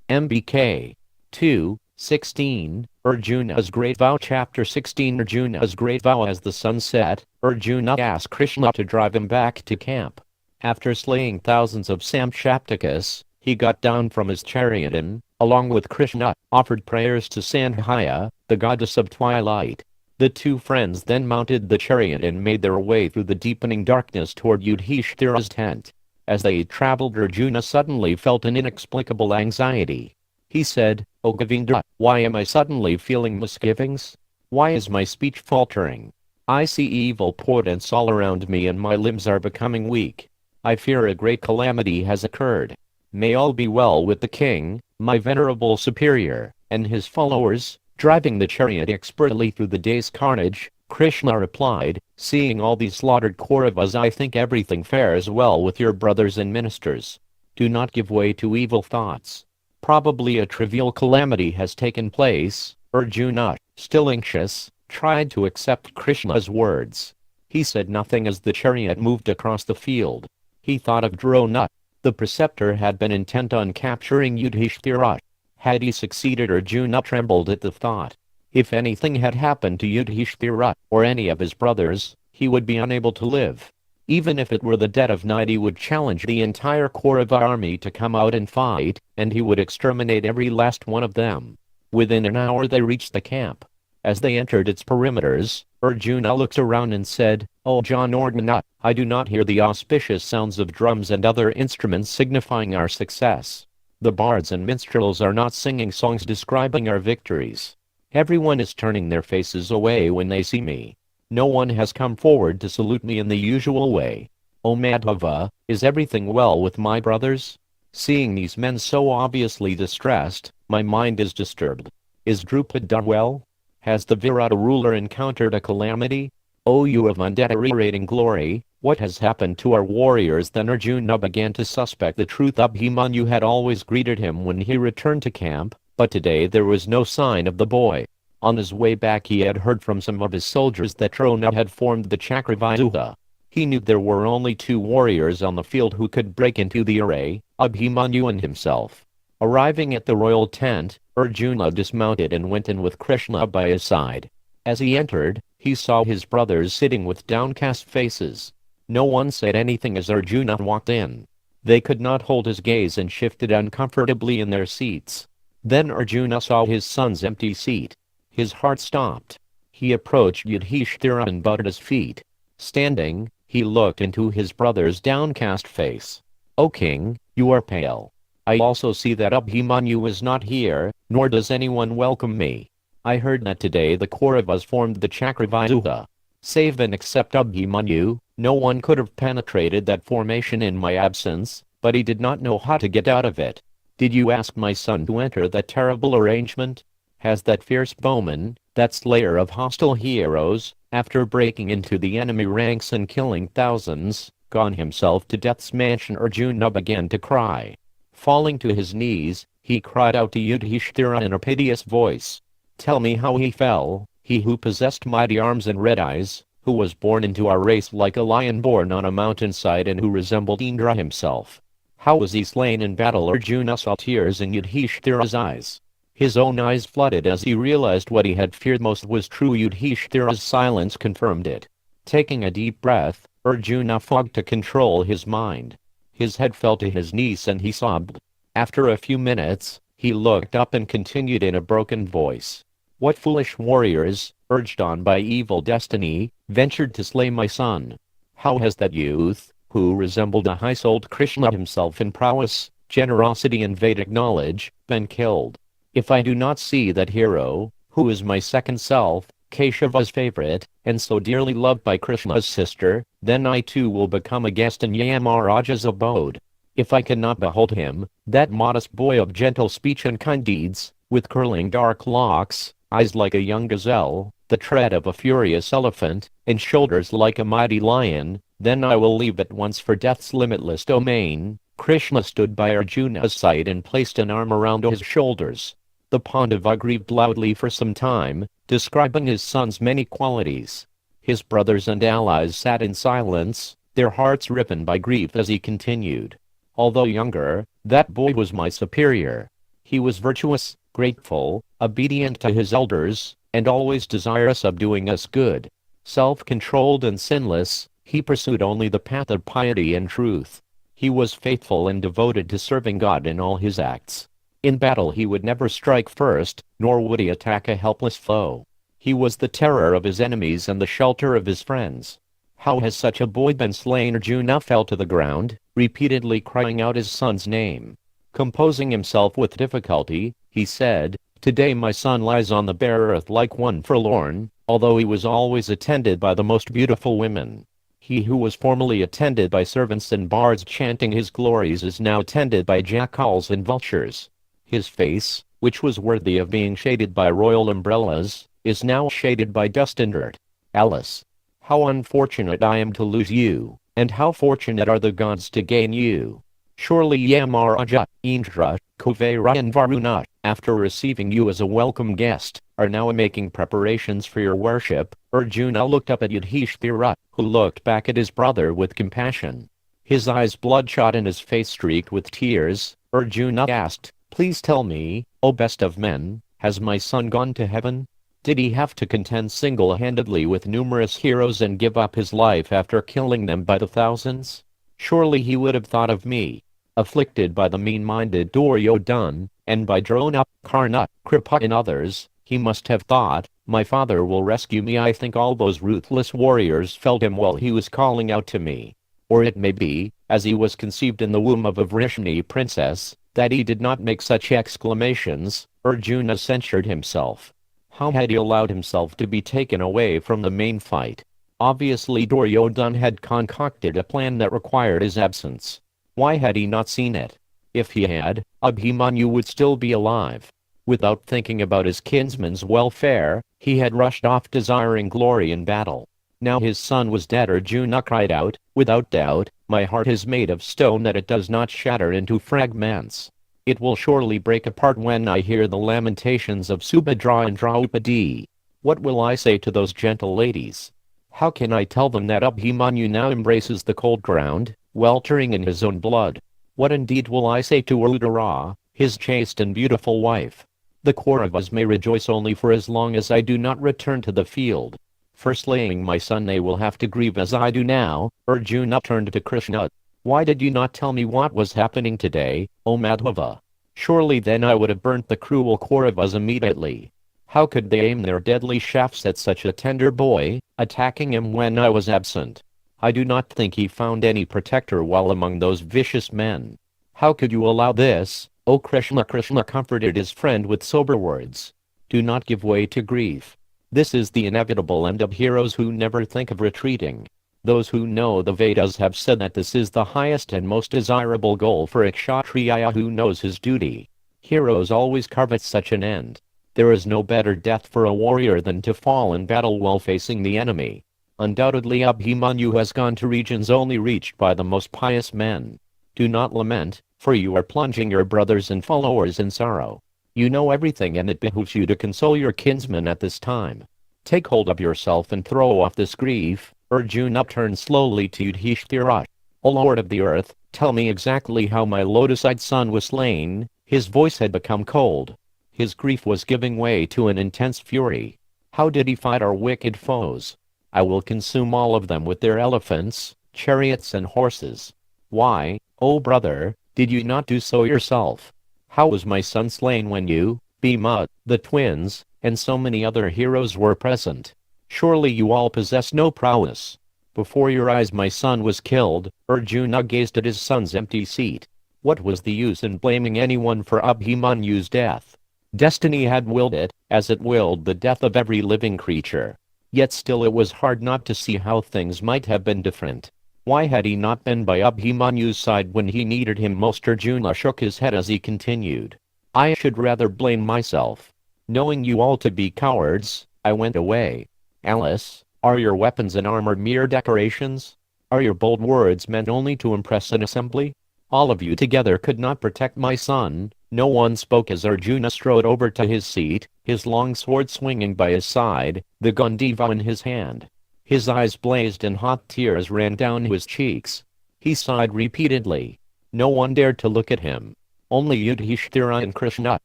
MBK 2:16. Arjuna's Great Vow. Chapter 16. Arjuna's Great Vow. As the sun set, Arjuna asked Krishna to drive him back to camp. After slaying thousands of Samshaptakas, he got down from his chariot and, along with Krishna, offered prayers to Sandhya, the goddess of twilight. The two friends then mounted the chariot and made their way through the deepening darkness toward Yudhishthira's tent. As they traveled, Arjuna suddenly felt an inexplicable anxiety. He said, "O Govinda, why am I suddenly feeling misgivings? Why is my speech faltering? I see evil portents all around me and my limbs are becoming weak. I fear a great calamity has occurred. May all be well with the king, my venerable superior, and his followers." Driving the chariot expertly through the day's carnage, Krishna replied, "Seeing all these slaughtered Kauravas, I think everything fares well with your brothers and ministers. Do not give way to evil thoughts. Probably a trivial calamity has taken place." Arjuna, still anxious, tried to accept Krishna's words. He said nothing as the chariot moved across the field. He thought of Drona. The preceptor had been intent on capturing Yudhishthira. Had he succeeded, Arjuna trembled at the thought. If anything had happened to Yudhishthira, or any of his brothers, he would be unable to live. Even if it were the dead of night, he would challenge the entire Kaurava army to come out and fight, and he would exterminate every last one of them. Within an hour they reached the camp. As they entered its perimeters, Arjuna looked around and said, "O Janardana, I do not hear the auspicious sounds of drums and other instruments signifying our success. The bards and minstrels are not singing songs describing our victories. Everyone is turning their faces away when they see me. No one has come forward to salute me in the usual way. O Madhava, is everything well with my brothers? Seeing these men so obviously distressed, my mind is disturbed. Is Drupada well? Has the Virata ruler encountered a calamity? O you of undeteriorating glory, what has happened to our warriors?" Then Arjuna began to suspect the truth. Abhimanyu had always greeted him when he returned to camp, but today there was no sign of the boy. On his way back he had heard from some of his soldiers that Drona had formed the Chakravyuha. He knew there were only two warriors on the field who could break into the array, Abhimanyu and himself. Arriving at the royal tent, Arjuna dismounted and went in with Krishna by his side. As he entered, he saw his brothers sitting with downcast faces. No one said anything as Arjuna walked in. They could not hold his gaze and shifted uncomfortably in their seats. Then Arjuna saw his son's empty seat. His heart stopped. He approached Yudhishthira and bowed at his feet. Standing, he looked into his brother's downcast face. "O king, you are pale. I also see that Abhimanyu is not here, nor does anyone welcome me. I heard that today the Kauravas formed the Chakravyuha. Save and except Abhimanyu, no one could have penetrated that formation in my absence, but he did not know how to get out of it. Did you ask my son to enter that terrible arrangement? Has that fierce bowman, that slayer of hostile heroes, after breaking into the enemy ranks and killing thousands, gone himself to death's mansion?" Arjuna began to cry. Falling to his knees, he cried out to Yudhishthira in a piteous voice, "Tell me how he fell, he who possessed mighty arms and red eyes, who was born into our race like a lion born on a mountainside and who resembled Indra himself. How was he slain in battle?" Arjuna saw tears in Yudhishthira's eyes. His own eyes flooded as he realized what he had feared most was true. Yudhishthira's silence confirmed it. Taking a deep breath, Arjuna fought to control his mind. His head fell to his knees and he sobbed. After a few minutes, he looked up and continued in a broken voice, "What foolish warriors, urged on by evil destiny, ventured to slay my son? How has that youth, who resembled a high-souled Krishna himself in prowess, generosity and Vedic knowledge, been killed? If I do not see that hero, who is my second self, Keshava's favorite, and so dearly loved by Krishna's sister, then I too will become a guest in Yamaraja's abode. If I cannot behold him, that modest boy of gentle speech and kind deeds, with curling dark locks, eyes like a young gazelle, the tread of a furious elephant, and shoulders like a mighty lion, then I will leave at once for death's limitless domain." Krishna stood by Arjuna's side and placed an arm around his shoulders. The Pandava grieved loudly for some time, describing his son's many qualities. His brothers and allies sat in silence, their hearts riven by grief as he continued. "Although younger, that boy was my superior. He was virtuous, grateful, obedient to his elders, and always desirous of doing us good. Self-controlled and sinless, he pursued only the path of piety and truth. He was faithful and devoted to serving God in all his acts. In battle he would never strike first, nor would he attack a helpless foe. He was the terror of his enemies and the shelter of his friends. How has such a boy been slain? Arjuna fell to the ground, repeatedly crying out his son's name. Composing himself with difficulty, he said, "Today my son lies on the bare earth like one forlorn, although he was always attended by the most beautiful women. He who was formerly attended by servants and bards chanting his glories is now attended by jackals and vultures. His face, which was worthy of being shaded by royal umbrellas, is now shaded by dust and dirt. Alas! How unfortunate I am to lose you, and how fortunate are the gods to gain you. Surely Yamaraja, Indra, Kuvera and Varuna, after receiving you as a welcome guest, are now making preparations for your worship." Arjuna looked up at Yudhishthira, who looked back at his brother with compassion. His eyes bloodshot and his face streaked with tears, Arjuna asked, "Please tell me, O best of men, has my son gone to heaven? Did he have to contend single-handedly with numerous heroes and give up his life after killing them by the thousands? Surely he would have thought of me." Afflicted by the mean-minded Duryodhana, and by Drona, Karna, Kripa and others, he must have thought, "My father will rescue me." I think all those ruthless warriors felt him while he was calling out to me. Or it may be, as he was conceived in the womb of a Vrishni princess, that he did not make such exclamations. Arjuna censured himself. How had he allowed himself to be taken away from the main fight? Obviously Duryodhana had concocted a plan that required his absence. Why had he not seen it? If he had, Abhimanyu would still be alive. Without thinking about his kinsman's welfare, he had rushed off desiring glory in battle. Now his son was dead. Arjuna cried out, "Without doubt, my heart is made of stone that it does not shatter into fragments. It will surely break apart when I hear the lamentations of Subhadra and Draupadi. What will I say to those gentle ladies? How can I tell them that Abhimanyu now embraces the cold ground, weltering in his own blood? What indeed will I say to Uttara, his chaste and beautiful wife? The Kauravas may rejoice only for as long as I do not return to the field. For slaying my son they will have to grieve as I do now." Arjuna turned to Krishna. "Why did you not tell me what was happening today, O Madhava? Surely then I would have burnt the cruel Kauravas immediately. How could they aim their deadly shafts at such a tender boy, attacking him when I was absent? I do not think he found any protector while among those vicious men. How could you allow this, O Krishna?" Krishna comforted his friend with sober words. "Do not give way to grief. This is the inevitable end of heroes who never think of retreating. Those who know the Vedas have said that this is the highest and most desirable goal for a Kshatriya who knows his duty. Heroes always covet such an end. There is no better death for a warrior than to fall in battle while facing the enemy. Undoubtedly Abhimanyu has gone to regions only reached by the most pious men. Do not lament, for you are plunging your brothers and followers in sorrow. You know everything and it behooves you to console your kinsman at this time. Take hold of yourself and throw off this grief." Arjuna turned slowly to Yudhishthira. "O Lord of the earth, tell me exactly how my lotus-eyed son was slain." His voice had become cold. His grief was giving way to an intense fury. "How did he fight our wicked foes? I will consume all of them with their elephants, chariots and horses. Why, O brother, did you not do so yourself? How was my son slain when you, Bhima, the twins, and so many other heroes were present? Surely you all possess no prowess. Before your eyes my son was killed." Arjuna gazed at his son's empty seat. What was the use in blaming anyone for Abhimanyu's death? Destiny had willed it, as it willed the death of every living creature. Yet still it was hard not to see how things might have been different. Why had he not been by Abhimanyu's side when he needed him most? Arjuna shook his head as he continued. "I should rather blame myself. Knowing you all to be cowards, I went away. Alas, are your weapons and armor mere decorations? Are your bold words meant only to impress an assembly? All of you together could not protect my son." No one spoke as Arjuna strode over to his seat, his long sword swinging by his side, the Gandiva in his hand. His eyes blazed and hot tears ran down his cheeks. He sighed repeatedly. No one dared to look at him. Only Yudhishthira and Krishna,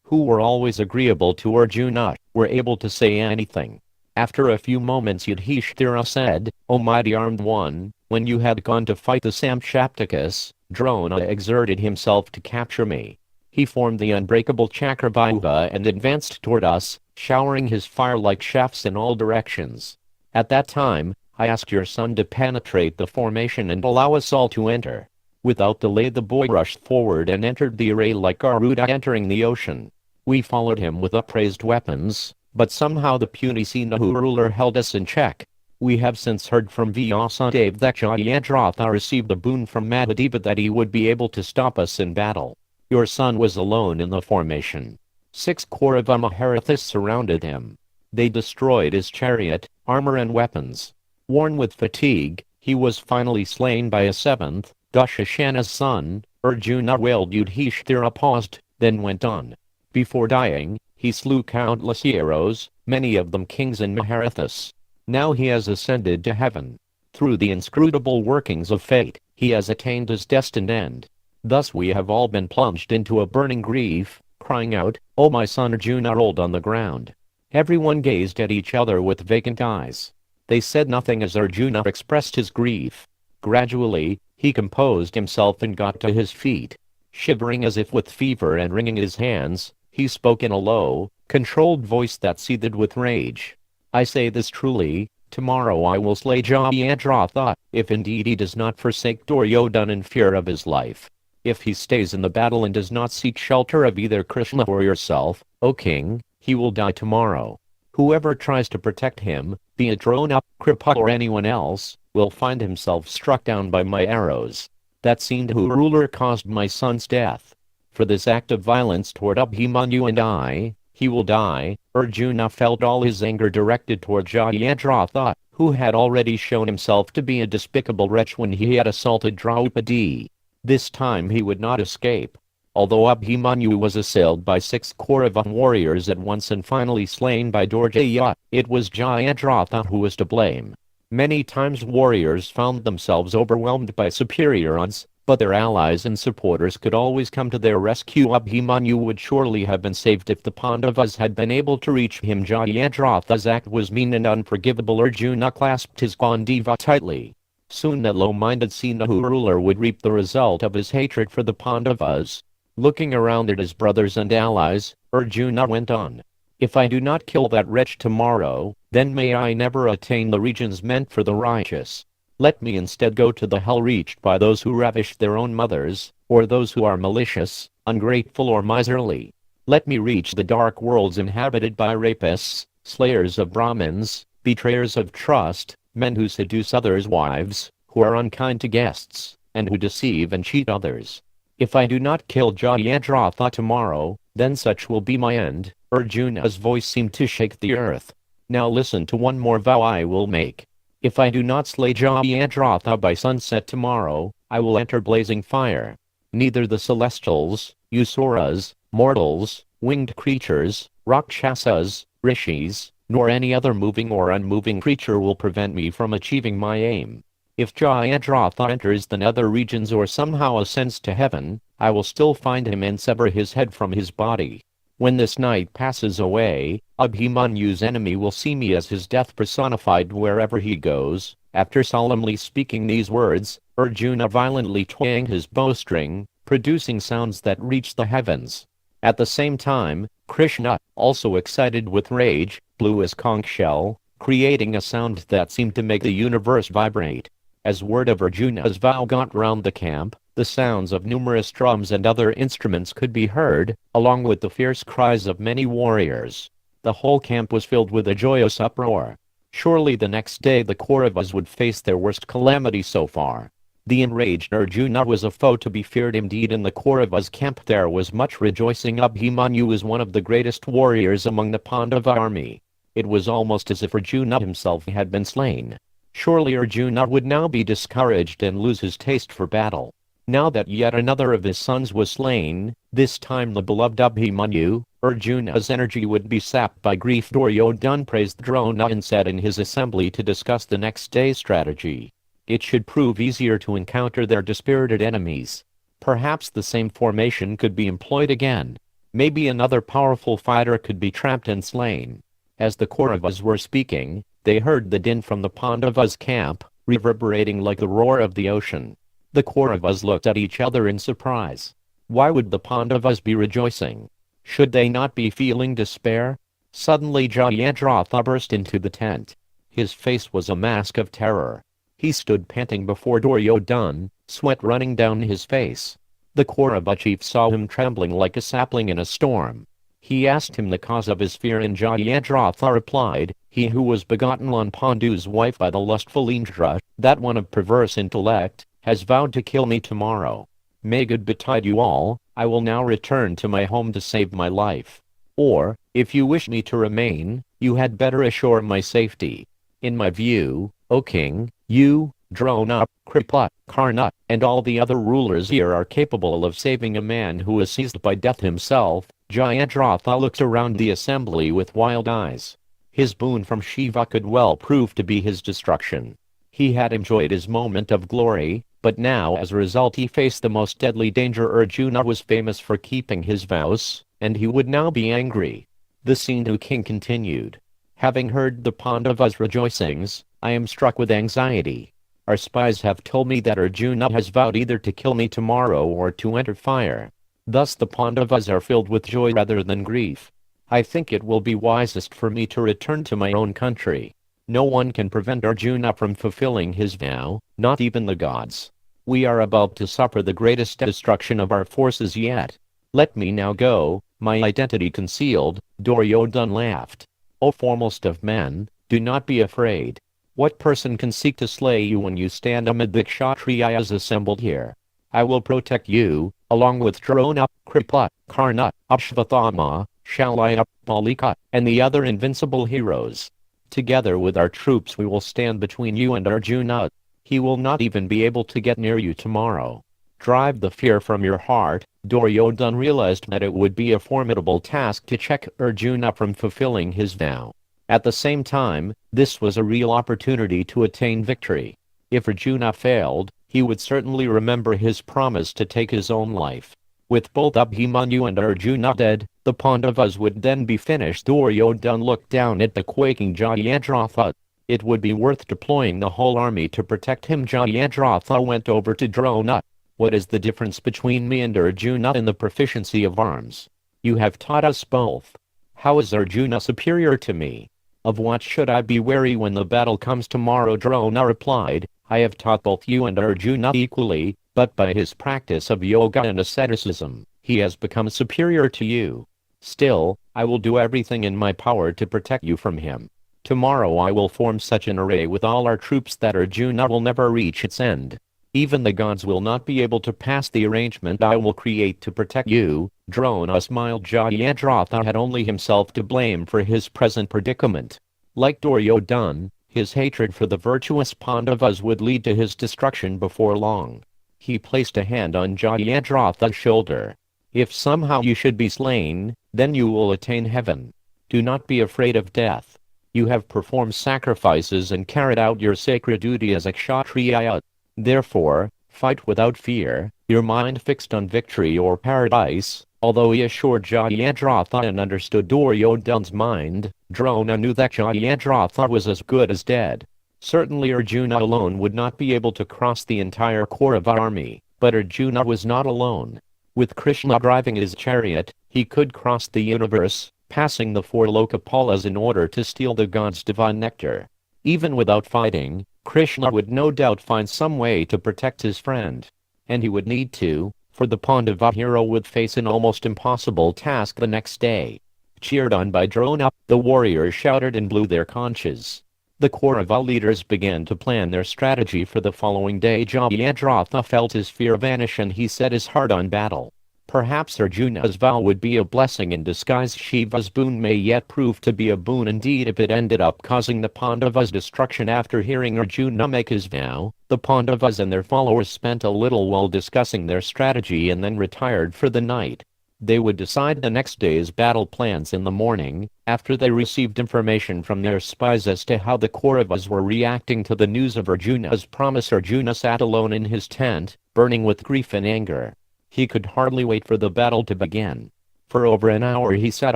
who were always agreeable to Arjuna, were able to say anything. After a few moments Yudhishthira said, "O mighty armed one, when you had gone to fight the Samshaptakas, Drona exerted himself to capture me. He formed the unbreakable Chakravyuha and advanced toward us, showering his fire like shafts in all directions. At that time, I asked your son to penetrate the formation and allow us all to enter." Without delay the boy rushed forward and entered the array like Garuda entering the ocean. We followed him with upraised weapons, but somehow the puny Sinahu ruler held us in check. We have since heard from Vyasadeva that Jayadratha received a boon from Mahadeva that he would be able to stop us in battle. Your son was alone in the formation. 6 Kaurava Maharathas surrounded him. They destroyed his chariot, armor and weapons. Worn with fatigue, he was finally slain by a 7th, Dushashana's son. Arjuna wailed. Yudhishthira paused, then went on. Before dying, he slew countless heroes, many of them kings and Maharathas. Now he has ascended to heaven. Through the inscrutable workings of fate, he has attained his destined end. Thus we have all been plunged into a burning grief, crying out, "O my son!" Arjuna rolled on the ground. Everyone gazed at each other with vacant eyes. They said nothing as Arjuna expressed his grief. Gradually, he composed himself and got to his feet. Shivering as if with fever and wringing his hands, he spoke in a low, controlled voice that seethed with rage. "I say this truly, tomorrow I will slay Jayadratha, if indeed he does not forsake Duryodhana in fear of his life. If he stays in the battle and does not seek shelter of either Krishna or yourself, O king, he will die tomorrow. Whoever tries to protect him, be it Drona, Kripa or anyone else, will find himself struck down by my arrows. That Sindhu ruler caused my son's death. For this act of violence toward Abhimanyu and I, he will die." Arjuna felt all his anger directed toward Jayadratha, who had already shown himself to be a despicable wretch when he had assaulted Draupadi. This time he would not escape. Although Abhimanyu was assailed by 6 Kaurava warriors at once and finally slain by Durjaya, it was Jayadratha who was to blame. Many times warriors found themselves overwhelmed by superior odds, but their allies and supporters could always come to their rescue. Abhimanyu would surely have been saved if the Pandavas had been able to reach him. Jayadratha's act was mean and unforgivable. Arjuna clasped his Gandiva tightly. Soon that low-minded Sinahu ruler would reap the result of his hatred for the Pandavas. Looking around at his brothers and allies, Arjuna went on. "If I do not kill that wretch tomorrow, then may I never attain the regions meant for the righteous. Let me instead go to the hell reached by those who ravish their own mothers, or those who are malicious, ungrateful or miserly. Let me reach the dark worlds inhabited by rapists, slayers of Brahmins, betrayers of trust, men who seduce others' wives, who are unkind to guests, and who deceive and cheat others. If I do not kill Jayadratha tomorrow, then such will be my end." Arjuna's voice seemed to shake the earth. "Now listen to one more vow I will make. If I do not slay Jayadratha by sunset tomorrow, I will enter blazing fire. Neither the celestials, Usuras, mortals, winged creatures, Rakshasas, rishis, nor any other moving or unmoving creature will prevent me from achieving my aim. If Jayadratha enters the nether regions or somehow ascends to heaven, I will still find him and sever his head from his body. When this night passes away, Abhimanyu's enemy will see me as his death personified wherever he goes." After solemnly speaking these words, Arjuna violently twanged his bowstring, producing sounds that reached the heavens. At the same time, Krishna, also excited with rage, blew his conch shell, creating a sound that seemed to make the universe vibrate. As word of Arjuna's vow got round the camp, the sounds of numerous drums and other instruments could be heard, along with the fierce cries of many warriors. The whole camp was filled with a joyous uproar. Surely the next day the Kauravas would face their worst calamity so far. The enraged Arjuna was a foe to be feared indeed. In the Kauravas' camp there was much rejoicing. Abhimanyu was one of the greatest warriors among the Pandava army. It was almost as if Arjuna himself had been slain. Surely Arjuna would now be discouraged and lose his taste for battle. Now that yet another of his sons was slain, this time the beloved Abhimanyu, Arjuna's energy would be sapped by grief. Duryodhana praised Drona and said in his assembly to discuss the next day's strategy. It should prove easier to encounter their dispirited enemies. Perhaps the same formation could be employed again. Maybe another powerful fighter could be trapped and slain. As the Kauravas were speaking, they heard the din from the Pandavas' camp, reverberating like the roar of the ocean. The Kauravas looked at each other in surprise. Why would the Pandavas be rejoicing? Should they not be feeling despair? Suddenly Jayadratha burst into the tent. His face was a mask of terror. He stood panting before Duryodhan, sweat running down his face. The Kaurava chief saw him trembling like a sapling in a storm. He asked him the cause of his fear, and Jayadratha replied, "He who was begotten on Pandu's wife by the lustful Indra, that one of perverse intellect, has vowed to kill me tomorrow. May good betide you all. I will now return to my home to save my life. Or, if you wish me to remain, you had better assure my safety. In my view, O king, you, Drona, Kripa, Karna, and all the other rulers here are capable of saving a man who is seized by death himself." Jayadratha looked around the assembly with wild eyes. His boon from Shiva could well prove to be his destruction. He had enjoyed his moment of glory, but now as a result he faced the most deadly danger. Arjuna was famous for keeping his vows, and he would now be angry. The Sindhu king continued. "Having heard the Pandavas' rejoicings, I am struck with anxiety. Our spies have told me that Arjuna has vowed either to kill me tomorrow or to enter fire. Thus the Pandavas are filled with joy rather than grief. I think it will be wisest for me to return to my own country. No one can prevent Arjuna from fulfilling his vow, not even the gods. We are about to suffer the greatest destruction of our forces yet. Let me now go, my identity concealed." Duryodhan laughed. "O foremost of men, do not be afraid. What person can seek to slay you when you stand amid the Kshatriyas assembled here? I will protect you, along with Drona, Kripa, Karna, Ashvathama, Shalya, Palika, and the other invincible heroes. Together with our troops we will stand between you and Arjuna. He will not even be able to get near you tomorrow. Drive the fear from your heart." Duryodhan realized that it would be a formidable task to check Arjuna from fulfilling his vow. At the same time, this was a real opportunity to attain victory. If Arjuna failed, he would certainly remember his promise to take his own life. With both Abhimanyu and Arjuna dead, the Pandavas would then be finished. Duryodhan looked down at the quaking Jayadratha. It would be worth deploying the whole army to protect him. Jayadratha went over to Drona. "What is the difference between me and Arjuna in the proficiency of arms? You have taught us both. How is Arjuna superior to me? Of what should I be wary when the battle comes tomorrow?" Drona replied, "I have taught both you and Arjuna equally, but by his practice of yoga and asceticism, he has become superior to you. Still, I will do everything in my power to protect you from him. Tomorrow I will form such an array with all our troops that Arjuna will never reach its end. Even the gods will not be able to pass the arrangement I will create to protect you." Drona smiled. Jayadratha had only himself to blame for his present predicament. Like Duryodhan, his hatred for the virtuous Pandavas would lead to his destruction before long. He placed a hand on Jayadratha's shoulder. "If somehow you should be slain, then you will attain heaven. Do not be afraid of death. You have performed sacrifices and carried out your sacred duty as a Kshatriya. Therefore, fight without fear, your mind fixed on victory or paradise." Although he assured Jayadratha and understood Duryodhan's mind, Drona knew that Jayadratha was as good as dead. Certainly Arjuna alone would not be able to cross the entire Kaurava army, but Arjuna was not alone. With Krishna driving his chariot, he could cross the universe, passing the four Lokapalas in order to steal the gods' divine nectar. Even without fighting, Krishna would no doubt find some way to protect his friend. And he would need to, for the Pandava hero would face an almost impossible task the next day. Cheered on by Drona, the warriors shouted and blew their conches. The Kaurava leaders began to plan their strategy for the following day. Jayadratha felt his fear vanish and he set his heart on battle. Perhaps Arjuna's vow would be a blessing in disguise. Shiva's boon may yet prove to be a boon indeed if it ended up causing the Pandavas' destruction. After hearing Arjuna make his vow, the Pandavas and their followers spent a little while discussing their strategy and then retired for the night. They would decide the next day's battle plans in the morning, after they received information from their spies as to how the Kauravas were reacting to the news of Arjuna's promise. Arjuna sat alone in his tent, burning with grief and anger. He could hardly wait for the battle to begin. For over an hour he sat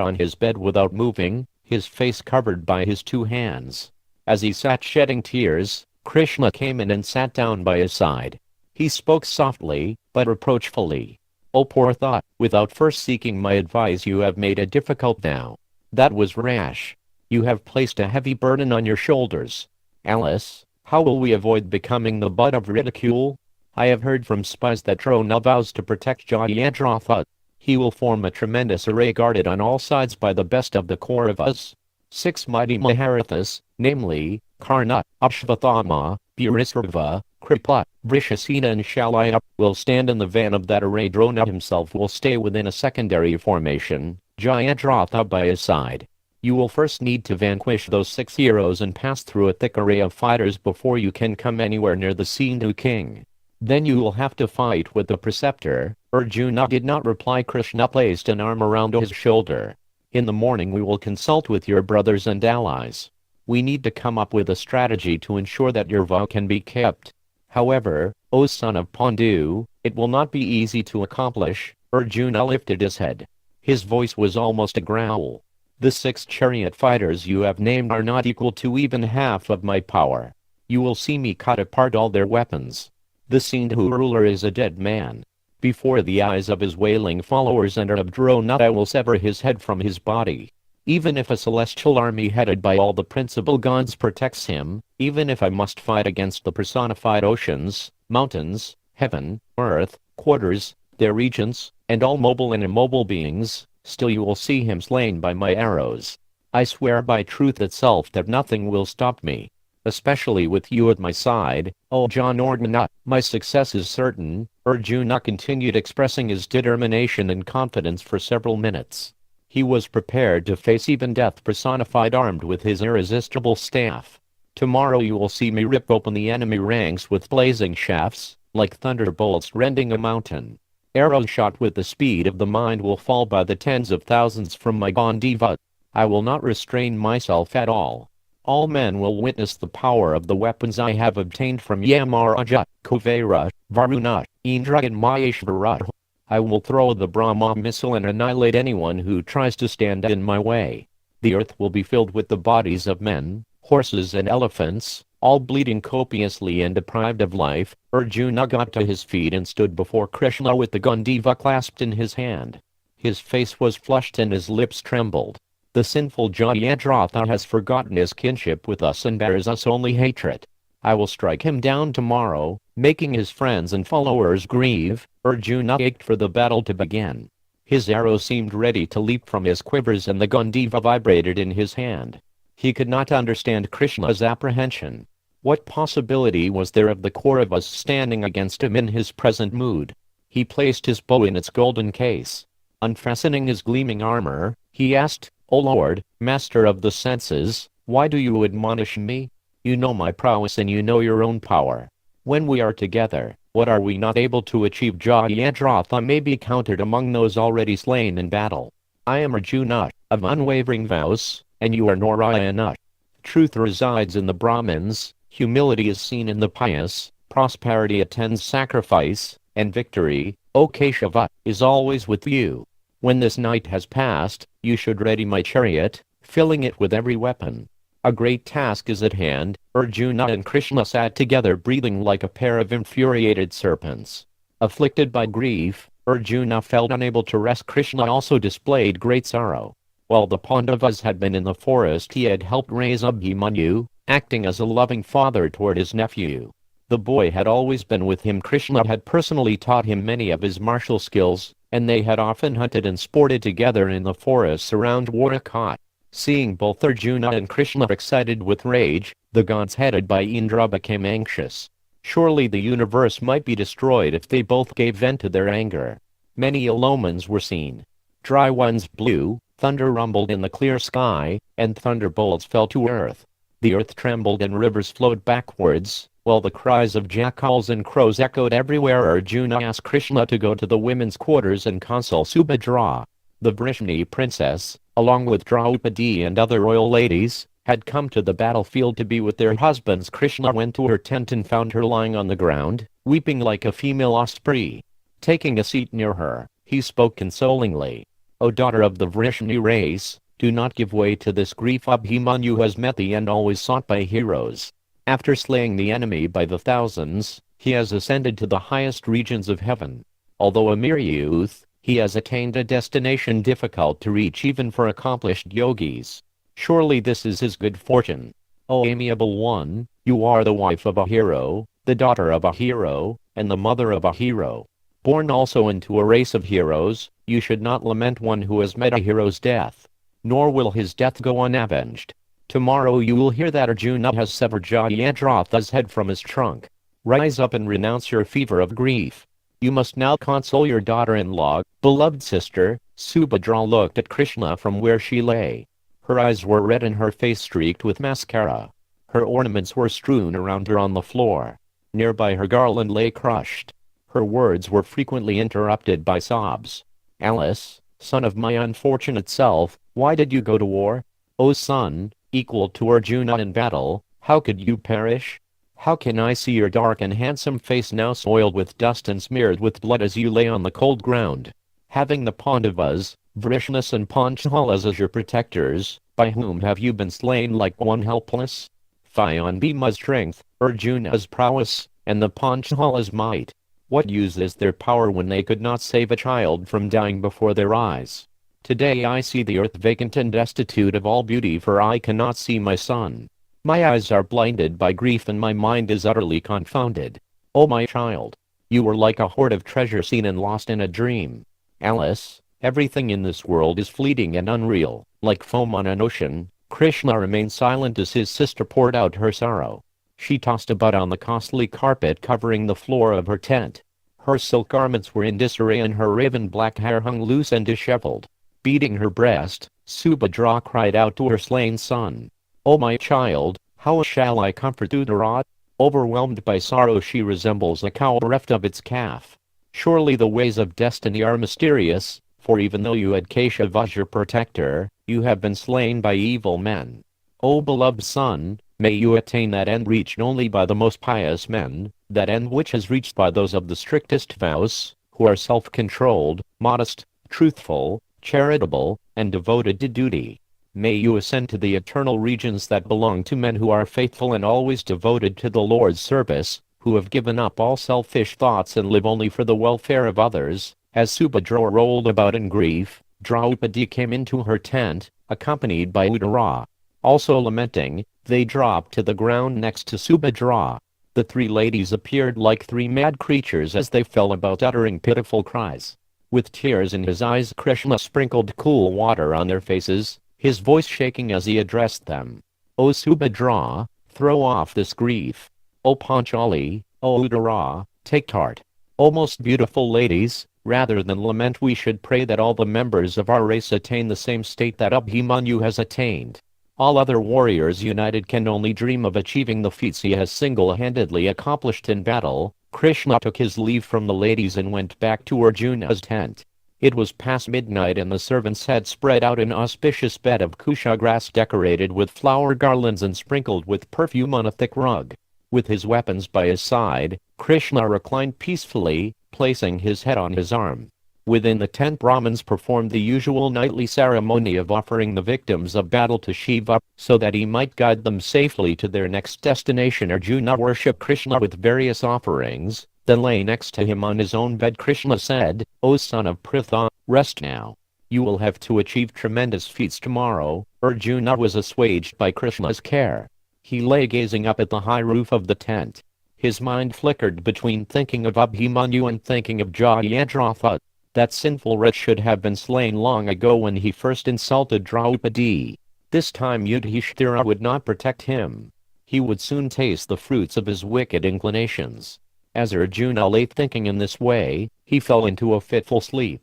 on his bed without moving, his face covered by his two hands. As he sat shedding tears, Krishna came in and sat down by his side. He spoke softly, but reproachfully. "O poor thought, without first seeking my advice you have made it difficult now. That was rash. You have placed a heavy burden on your shoulders. Alice, how will we avoid becoming the butt of ridicule? I have heard from spies that Drona vows to protect Jayadratha. He will form a tremendous array guarded on all sides by the best of the Kauravas. 6 mighty Maharathas, namely, Karna, Ashvathama, Purisrava, Kripa, Vrishasena and Shalaya, will stand in the van of that array. Drona himself will stay within a secondary formation, Jayadratha by his side. You will first need to vanquish those 6 heroes and pass through a thick array of fighters before you can come anywhere near the Sindhu king. Then you will have to fight with the preceptor." Arjuna did not reply. Krishna placed an arm around his shoulder. "In the morning we will consult with your brothers and allies. We need to come up with a strategy to ensure that your vow can be kept. However, O son of Pandu, it will not be easy to accomplish." Arjuna lifted his head. His voice was almost a growl. "The 6 chariot fighters you have named are not equal to even half of my power. You will see me cut apart all their weapons. The Sindhu ruler is a dead man. Before the eyes of his wailing followers and of Drona I will sever his head from his body. Even if a celestial army headed by all the principal gods protects him, even if I must fight against the personified oceans, mountains, heaven, earth, quarters, their regents, and all mobile and immobile beings, still you will see him slain by my arrows. I swear by truth itself that nothing will stop me. Especially with you at my side, O Janardana, my success is certain." Arjuna continued expressing his determination and confidence for several minutes. He was prepared to face even death personified armed with his irresistible staff. "Tomorrow you will see me rip open the enemy ranks with blazing shafts, like thunderbolts rending a mountain. Arrows shot with the speed of the mind will fall by the tens of thousands from my Gandiva. I will not restrain myself at all. All men will witness the power of the weapons I have obtained from Yamaraja, Kuvera, Varuna, Indra and Maheshvara. I will throw the Brahma missile and annihilate anyone who tries to stand in my way. The earth will be filled with the bodies of men, horses and elephants, all bleeding copiously and deprived of life." Arjuna got to his feet and stood before Krishna with the Gandiva clasped in his hand. His face was flushed and his lips trembled. "The sinful Jayadratha has forgotten his kinship with us and bears us only hatred. I will strike him down tomorrow, making his friends and followers grieve." Arjuna ached for the battle to begin. His arrow seemed ready to leap from his quivers and the Gandiva vibrated in his hand. He could not understand Krishna's apprehension. What possibility was there of the Kauravas standing against him in his present mood? He placed his bow in its golden case. Unfastening his gleaming armor, he asked, "O Lord, master of the senses, why do you admonish me? You know my prowess and you know your own power. When we are together, what are we not able to achieve? Jayadratha may be counted among those already slain in battle. I am Arjuna, of unwavering vows, and you are Narayana. Truth resides in the Brahmins, humility is seen in the pious, prosperity attends sacrifice, and victory, O Keshava, is always with you. When this night has passed, you should ready my chariot, filling it with every weapon. A great task is at hand." Arjuna and Krishna sat together breathing like a pair of infuriated serpents. Afflicted by grief, Arjuna felt unable to rest. Krishna also displayed great sorrow. While the Pandavas had been in the forest he had helped raise Abhimanyu, acting as a loving father toward his nephew. The boy had always been with him. Krishna had personally taught him many of his martial skills, and they had often hunted and sported together in the forests around Dwarka. Seeing both Arjuna and Krishna excited with rage, the gods headed by Indra became anxious. Surely the universe might be destroyed if they both gave vent to their anger. Many ill omens were seen. Dry winds blew, thunder rumbled in the clear sky, and thunderbolts fell to earth. The earth trembled and rivers flowed backwards, while the cries of jackals and crows echoed everywhere. Arjuna asked Krishna to go to the women's quarters and console Subhadra. The Vrishni princess, along with Draupadi and other royal ladies, had come to the battlefield to be with their husbands. Krishna went to her tent and found her lying on the ground, weeping like a female osprey. Taking a seat near her, he spoke consolingly. O daughter of the Vrishni race, do not give way to this grief. Abhimanyu has met the end always sought by heroes. After slaying the enemy by the thousands, he has ascended to the highest regions of heaven. Although a mere youth, he has attained a destination difficult to reach even for accomplished yogis. Surely this is his good fortune. O amiable one, you are the wife of a hero, the daughter of a hero, and the mother of a hero. Born also into a race of heroes, you should not lament one who has met a hero's death. Nor will his death go unavenged. Tomorrow you will hear that Arjuna has severed Jayadratha's head from his trunk. Rise up and renounce your fever of grief. You must now console your daughter-in-law, beloved sister. Subhadra looked at Krishna from where she lay. Her eyes were red and her face streaked with mascara. Her ornaments were strewn around her on the floor. Nearby her garland lay crushed. Her words were frequently interrupted by sobs. Alice, son of my unfortunate self, why did you go to war? O son, equal to Arjuna in battle, how could you perish? How can I see your dark and handsome face now soiled with dust and smeared with blood as you lay on the cold ground? Having the Pandavas, Vrishnis and Panchalas as your protectors, by whom have you been slain like one helpless? Fie on Bhima's strength, Arjuna's prowess, and the Panchalas' might. What use is their power when they could not save a child from dying before their eyes? Today I see the earth vacant and destitute of all beauty, for I cannot see my son. My eyes are blinded by grief and my mind is utterly confounded. O my child, you were like a hoard of treasure seen and lost in a dream. Alice, everything in this world is fleeting and unreal, like foam on an ocean. Krishna remained silent as his sister poured out her sorrow. She tossed about on the costly carpet covering the floor of her tent. Her silk garments were in disarray and her raven black hair hung loose and disheveled. Beating her breast, Subhadra cried out to her slain son. O my child, how shall I comfort Uttara? Overwhelmed by sorrow she resembles a cow bereft of its calf. Surely the ways of destiny are mysterious, for even though you had Keshava as your protector, you have been slain by evil men. O beloved son, may you attain that end reached only by the most pious men, that end which is reached by those of the strictest vows, who are self-controlled, modest, truthful, charitable, and devoted to duty. May you ascend to the eternal regions that belong to men who are faithful and always devoted to the Lord's service, who have given up all selfish thoughts and live only for the welfare of others. As Subhadra rolled about in grief, Draupadi came into her tent, accompanied by Uttara. Also lamenting, they dropped to the ground next to Subhadra. The three ladies appeared like three mad creatures as they fell about uttering pitiful cries. With tears in his eyes, Krishna sprinkled cool water on their faces, his voice shaking as he addressed them. O Subhadra, throw off this grief. O Panchali, O Uttara, take heart. O most beautiful ladies, rather than lament we should pray that all the members of our race attain the same state that Abhimanyu has attained. All other warriors united can only dream of achieving the feats he has single-handedly accomplished in battle. Krishna took his leave from the ladies and went back to Arjuna's tent. It was past midnight and the servants had spread out an auspicious bed of kusha grass decorated with flower garlands and sprinkled with perfume on a thick rug. With his weapons by his side, Krishna reclined peacefully, placing his head on his arm. Within the tent, Brahmins performed the usual nightly ceremony of offering the victims of battle to Shiva, so that he might guide them safely to their next destination. Arjuna worshipped Krishna with various offerings, then lay next to him on his own bed. Krishna said, O son of Pritha, rest now. You will have to achieve tremendous feats tomorrow. Arjuna was assuaged by Krishna's care. He lay gazing up at the high roof of the tent. His mind flickered between thinking of Abhimanyu and thinking of Jayadratha. That sinful wretch should have been slain long ago when he first insulted Draupadi. This time Yudhishthira would not protect him. He would soon taste the fruits of his wicked inclinations. As Arjuna lay thinking in this way, he fell into a fitful sleep.